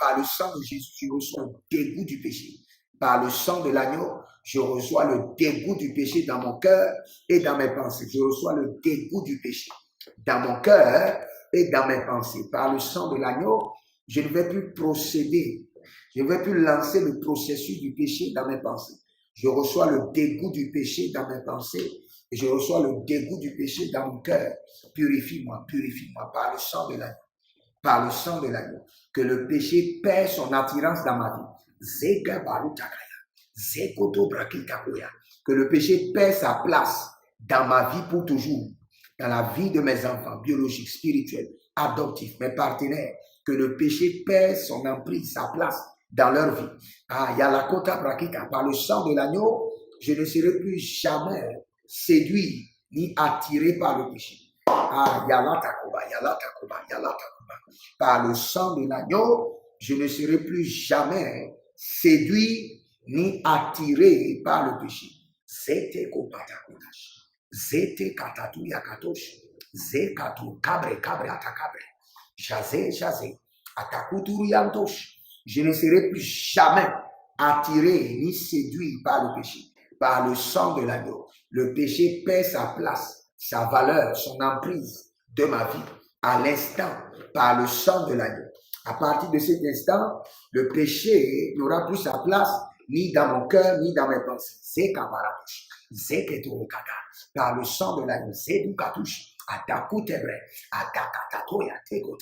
par le sang de Jésus, je reçois le dégoût du péché. Par le sang de l'agneau, je reçois le dégoût du péché dans mon cœur et dans mes pensées. Je reçois le dégoût du péché dans mon cœur et dans mes pensées. Par le sang de l'agneau, je ne vais plus procéder. Je ne vais plus lancer le processus du péché dans mes pensées. Je reçois le dégoût du péché dans mes pensées et je reçois le dégoût du péché dans mon cœur. Purifie-moi par le sang de l'agneau. Par le sang de l'agneau. Que le péché perd son attirance dans ma vie. Que le péché perd sa place dans ma vie pour toujours. Dans la vie de mes enfants biologiques, spirituels, adoptifs, mes partenaires. Que le péché perd son emprise, sa place dans leur vie. Ah, Yalakota Prakika, par le sang de l'agneau, je ne serai plus jamais séduit ni attiré par le péché. Ah, Yalatakoba. Par le sang de l'agneau, je ne serai plus jamais séduit ni attiré par le péché. Zete kopatakotash. Zete katatuya katosh. Zekatu kabre atakabre. Jazé. Atakuturiantosh. Je ne serai plus jamais attiré ni séduit par le péché. Par le sang de l'agneau, le péché perd sa place, sa valeur, son emprise de ma vie. À l'instant, par le sang de l'agneau. À partir de cet instant, le péché n'aura plus sa place ni dans mon cœur, ni dans mes pensées. C'est Kabaratouche. C'est Ketorokata. Par le sang de l'agneau, c'est Dukatouche. Adakutebre, Adakatatoya, Tego,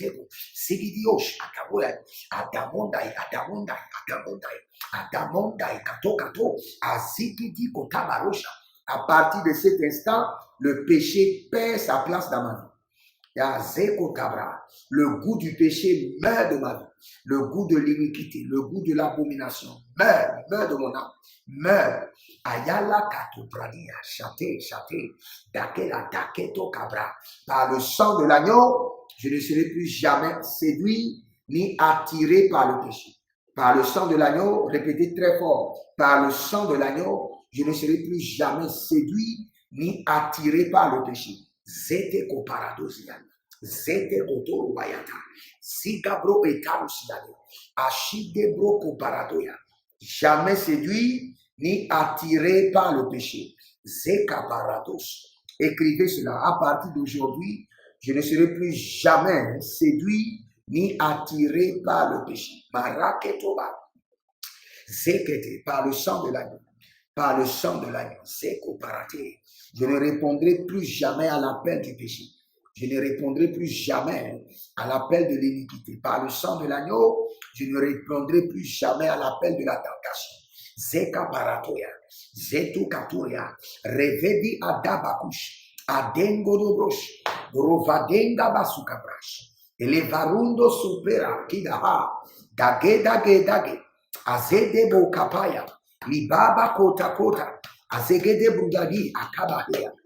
Sigidiosh, Adamondai, Kato, Azikidi Kotabarosha. À partir de cet instant, le péché perd sa place dans ma vie. Le goût du péché meurt de ma vie. Le goût de l'iniquité, le goût de l'abomination meurt de mon âme. Meurt. Ayala kato pradia, chate, dakela daketo kabra. Par le sang de l'agneau, je ne serai plus jamais séduit ni attiré par le péché. Par le sang de l'agneau, répétez très fort. Par le sang de l'agneau, je ne serai plus jamais séduit ni attiré par le péché. Zete koparadosia. Zete otoro bayata. Zigabro etarusiade. Ashide bro koparadoya. Jamais séduit ni attiré par le péché. Zekaparados. Écrivez cela. À partir d'aujourd'hui, je ne serai plus jamais séduit ni attiré par le péché. Maraketoba. Zekete. Par le sang de l'agneau. Par le sang de l'agneau. Zekoparate. Je ne répondrai plus jamais à l'appel du péché. Je ne répondrai plus jamais à l'appel de l'iniquité. Par le sang de l'agneau, je ne répondrai plus jamais à l'appel de la tentation. Zeka paratoya, zetu katuria, revedi adabakush, adengo dobrosh, rovadenga basukabrash, elevarundo supera kidaha, dage, azede bo kapaya, libaba kota, azegede budadi akabahia.